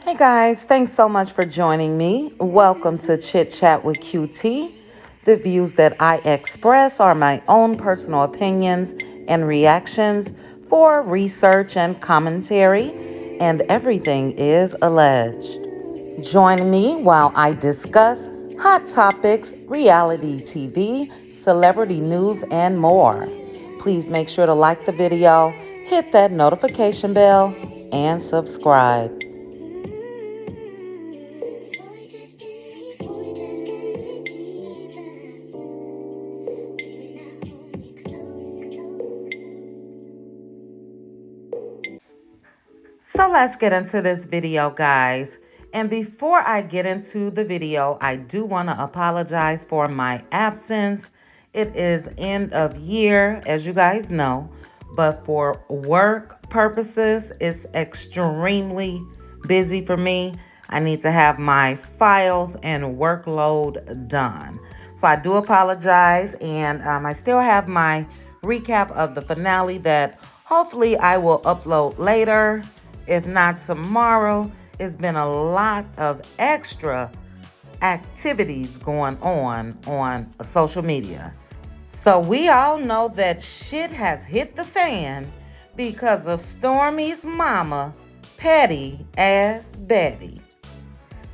Hey guys, thanks so much for joining me. Welcome to Chit Chat with QT. The views that I express are my own personal opinions and reactions for research and commentary, and everything is alleged. Join me while I discuss hot topics, reality TV, celebrity news, and more. Please make sure to like the video, hit that notification bell, and subscribe. So let's get into this video, guys. And before I get into the video, I do want to apologize for my absence. It is end of year, as you guys know, but for work purposes, it's extremely busy for me. I need to have my files and workload done. So I do apologize, and I still have my recap of the finale that hopefully I will upload later. If not tomorrow. It's been a lot of extra activities going on social media. So we all know that shit has hit the fan because of Stormi's mama, petty ass Betty.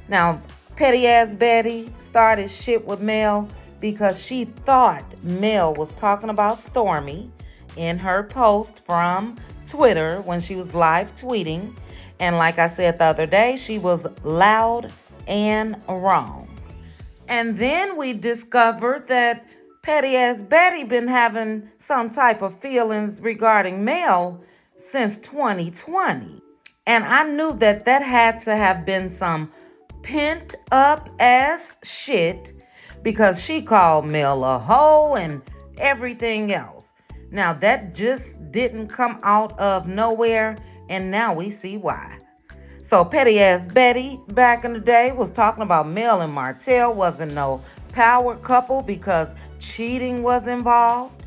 Now, petty ass Betty started shit with Mel because she thought Mel was talking about Stormi in her post from Twitter when she was live tweeting. And like I said the other day, she was loud and wrong. And then we discovered that petty ass Betty been having some type of feelings regarding Mel since 2020. And I knew that had to have been some pent up ass shit because she called Mel a hoe and everything else. Now, that just didn't come out of nowhere, and now we see why. So, petty ass Betty back in the day was talking about Mel and Martell wasn't no power couple because cheating was involved.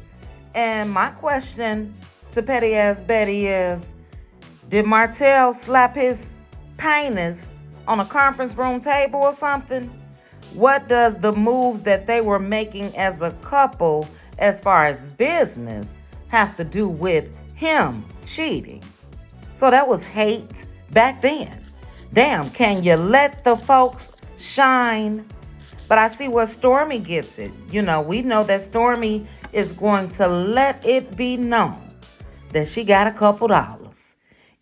And my question to petty ass Betty is, did Martell slap his penis on a conference room table or something? What does the moves that they were making as a couple as far as business have to do with him cheating? So that was hate back then. Damn, can you let the folks shine? But I see where Stormi gets it. You know, we know that Stormi is going to let it be known that she got a couple dollars.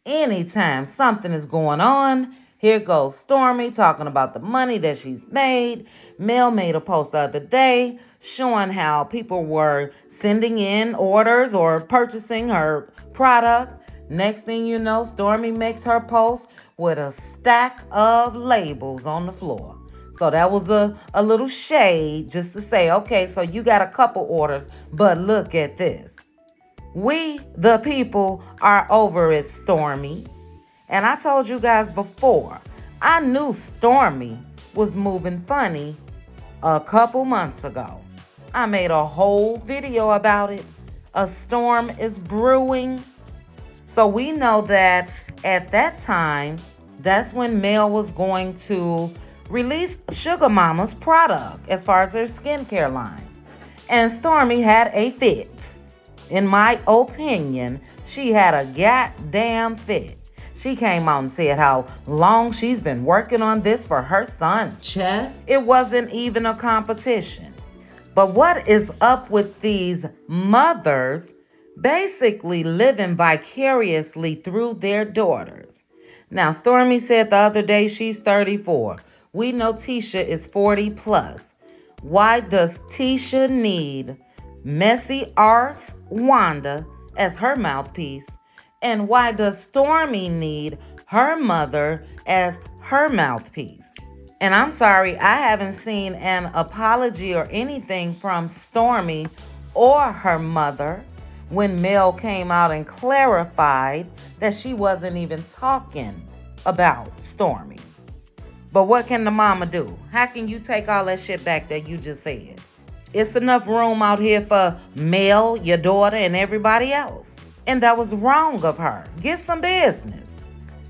Anytime something is going on, here goes Stormi talking about the money that she's made. Mel made a post the other day showing how people were sending in orders or purchasing her product. Next thing you know, Stormi makes her post with a stack of labels on the floor. So that was a little shade just to say, okay, so you got a couple orders, but look at this. We, the people, are over it, Stormi. And I told you guys before, I knew Stormi was moving funny a couple months ago. I made a whole video about it. A storm is brewing. So we know that at that time, that's when Mel was going to release Sugar Mama's product as far as her skincare line. And Stormi had a fit. In my opinion, she had a goddamn fit. She came out and said how long she's been working on this for her son, Chess. It wasn't even a competition. But what is up with these mothers basically living vicariously through their daughters? Now, Stormi said the other day she's 34. We know Tisha is 40 plus. Why does Tisha need messy Arse Wanda as her mouthpiece? And why does Stormi need her mother as her mouthpiece? And I'm sorry, I haven't seen an apology or anything from Stormi or her mother when Mel came out and clarified that she wasn't even talking about Stormi. But what can the mama do? How can you take all that shit back that you just said? It's enough room out here for Mel, your daughter, and everybody else. And that was wrong of her. Get some business.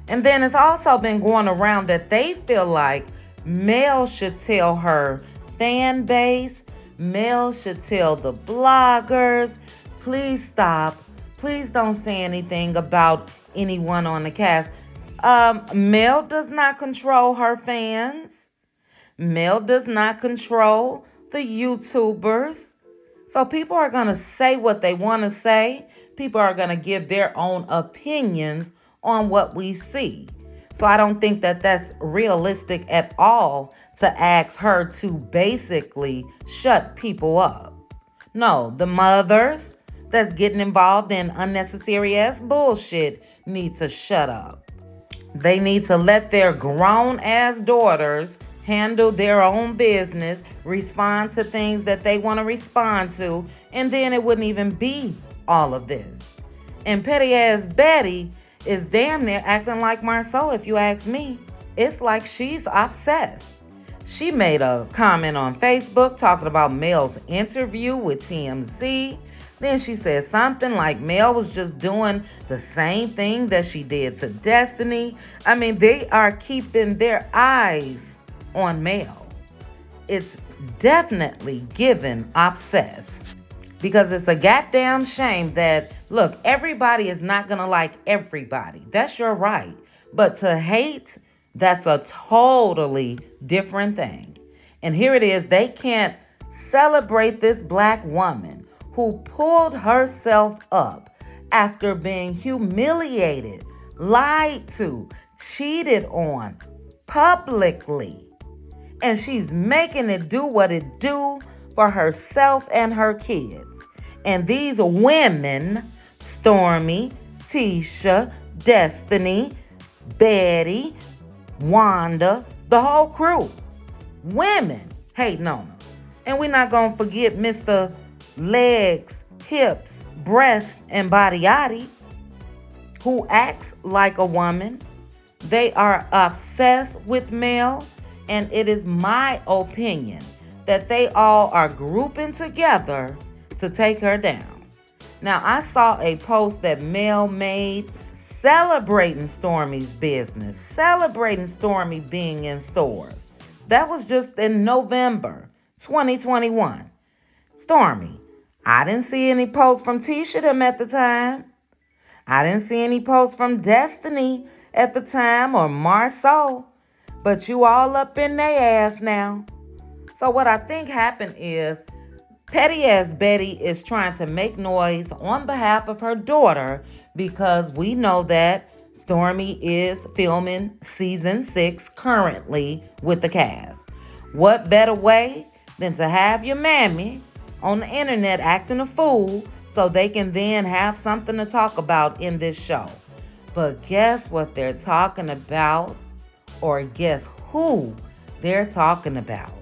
And then it's also been going around that they feel like Mel should tell her fan base, Mel should tell the bloggers, please stop. Please don't say anything about anyone on the cast. Mel does not control her fans. Mel does not control the YouTubers. So people are going to say what they want to say. People are going to give their own opinions on what we see. So I don't think that that's realistic at all to ask her to basically shut people up. No, the mothers that's getting involved in unnecessary ass bullshit need to shut up. They need to let their grown ass daughters handle their own business, respond to things that they want to respond to, and then it wouldn't even be all of this. And petty ass Betty is damn near acting like Marceau, if you ask me. It's like she's obsessed. She made a comment on Facebook talking about Mel's interview with TMZ. Then she said something like Mel was just doing the same thing that she did to Destiny. I mean, they are keeping their eyes on Mel. It's definitely given obsessed. Because it's a goddamn shame that, look, everybody is not going to like everybody. That's your right. But to hate, that's a totally different thing. And here it is. They can't celebrate this black woman who pulled herself up after being humiliated, lied to, cheated on publicly. And she's making it do what it do for herself and her kids. And these women, Stormi, Tisha, Destiny, Betty, Wanda, the whole crew, women hating on her. And we're not going to forget Mr. Legs, hips, breasts, and body who acts like a woman. They are obsessed with Mel, and it is my opinion that they all are grouping together to take her down. Now, I saw a post that Mel made celebrating Stormi's business, celebrating Stormi being in stores. That was just in November 2021. Stormi, I didn't see any posts from Tisha them at the time. I didn't see any posts from Destiny at the time or Marceau. But you all up in their ass now. So what I think happened is petty ass Betty is trying to make noise on behalf of her daughter because we know that Stormi is filming season 6 currently with the cast. What better way than to have your mammy on the internet acting a fool so they can then have something to talk about in this show. But guess what they're talking about? Or guess who they're talking about?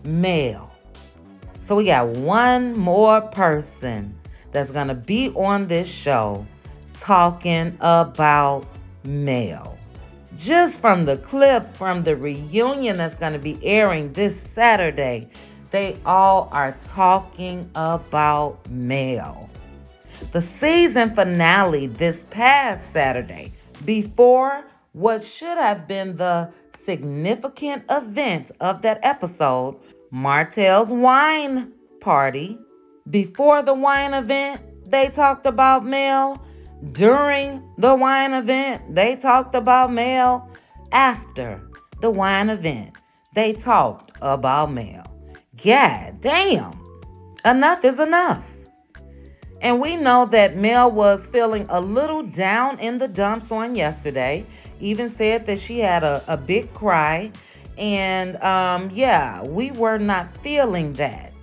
Mel. So we got one more person that's going to be on this show talking about Mel. Just from the clip from the reunion that's going to be airing this Saturday, they all are talking about Mel. The season finale this past Saturday, before what should have been the significant event of that episode, Martell's wine party. Before the wine event, they talked about Mel. During the wine event, they talked about Mel. After the wine event, they talked about Mel. God damn. Enough is enough. And we know that Mel was feeling a little down in the dumps on yesterday. Even said that she had a big cry. And we were not feeling that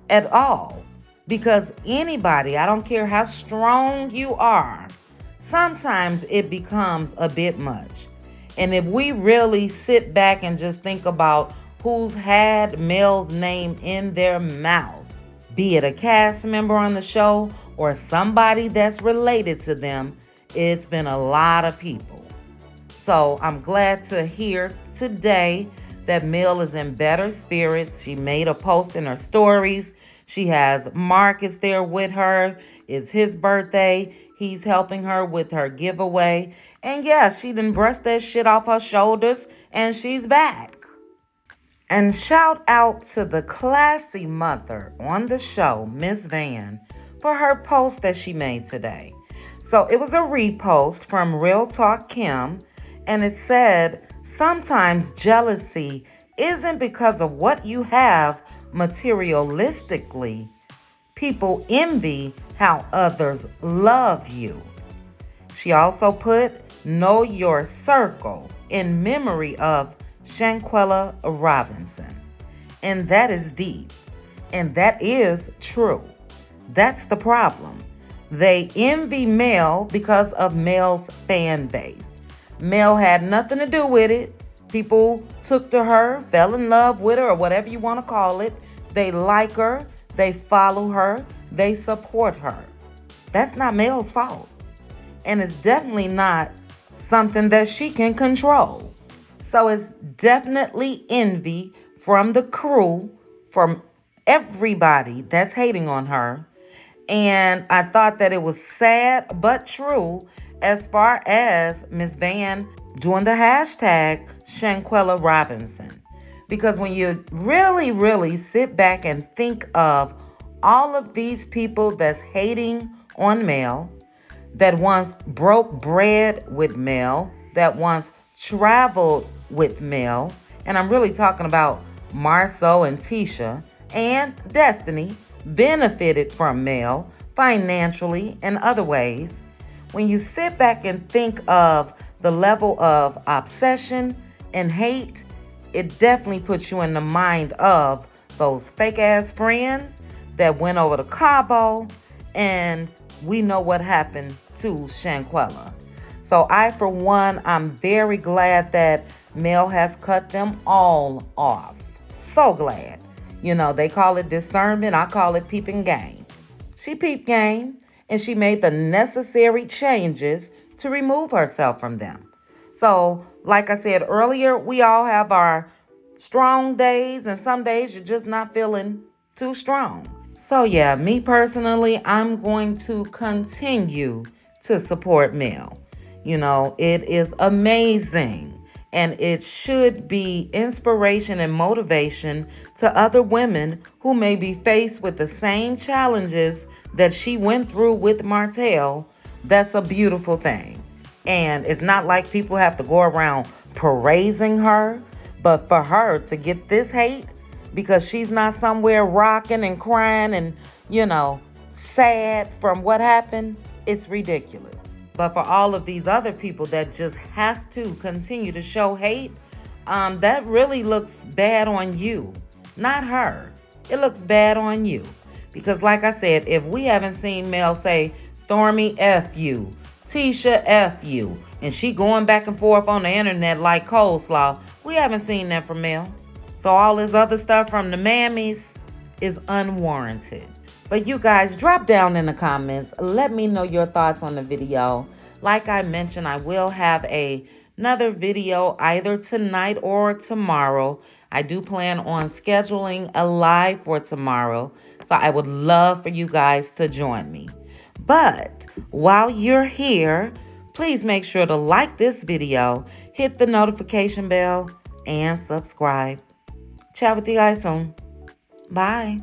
at all. Because anybody, I don't care how strong you are, sometimes it becomes a bit much. And if we really sit back and just think about who's had Mel's name in their mouth, be it a cast member on the show or somebody that's related to them, it's been a lot of people. So I'm glad to hear today that Mel is in better spirits. She made a post in her stories. She has Marcus there with her. It's his birthday. He's helping her with her giveaway. And yeah, she done brushed that shit off her shoulders and she's back. And shout out to the classy mother on the show, Miss Van, for her post that she made today. So it was a repost from Real Talk Kim, and it said, sometimes jealousy isn't because of what you have materialistically. People envy how others love you. She also put, know your circle in memory of Shanquella Robinson. And that is deep. And that is true. That's the problem. They envy Mel because of Mel's fan base. Mel had nothing to do with it. People took to her, fell in love with her, or whatever you want to call it. They like her. They follow her. They support her. That's not Mel's fault. And it's definitely not something that she can control. So it's definitely envy from the crew, from everybody that's hating on her. And I thought that it was sad but true as far as Miss Van doing the hashtag Shanquella Robinson. Because when you really, really sit back and think of all of these people that's hating on Mel, that once broke bread with Mel, that once traveled with Mel, and I'm really talking about Marceau and Tisha, and Destiny benefited from Mel financially and other ways. When you sit back and think of the level of obsession and hate, it definitely puts you in the mind of those fake ass friends that went over to Cabo, and we know what happened to Shanquella. So I, for one, I'm very glad that Mel has cut them all off. So glad. You know, they call it discernment. I call it peeping game. She peeped game, and she made the necessary changes to remove herself from them. So, like I said earlier, we all have our strong days, and some days you're just not feeling too strong. So yeah, me personally, I'm going to continue to support Mel. You know, it is amazing. And it should be inspiration and motivation to other women who may be faced with the same challenges that she went through with Martell. That's a beautiful thing. And it's not like people have to go around praising her, but for her to get this hate because she's not somewhere rocking and crying and, sad from what happened, it's ridiculous. But for all of these other people that just has to continue to show hate, that really looks bad on you, not her. It looks bad on you. Because like I said, if we haven't seen Mel say, Stormi, F you, Tisha, F you, and she going back and forth on the internet like coleslaw, we haven't seen that from Mel. So all this other stuff from the mammies is unwarranted. But you guys, drop down in the comments. Let me know your thoughts on the video. Like I mentioned, I will have another video either tonight or tomorrow. I do plan on scheduling a live for tomorrow. So I would love for you guys to join me. But while you're here, please make sure to like this video, hit the notification bell, and subscribe. Chat with you guys soon. Bye.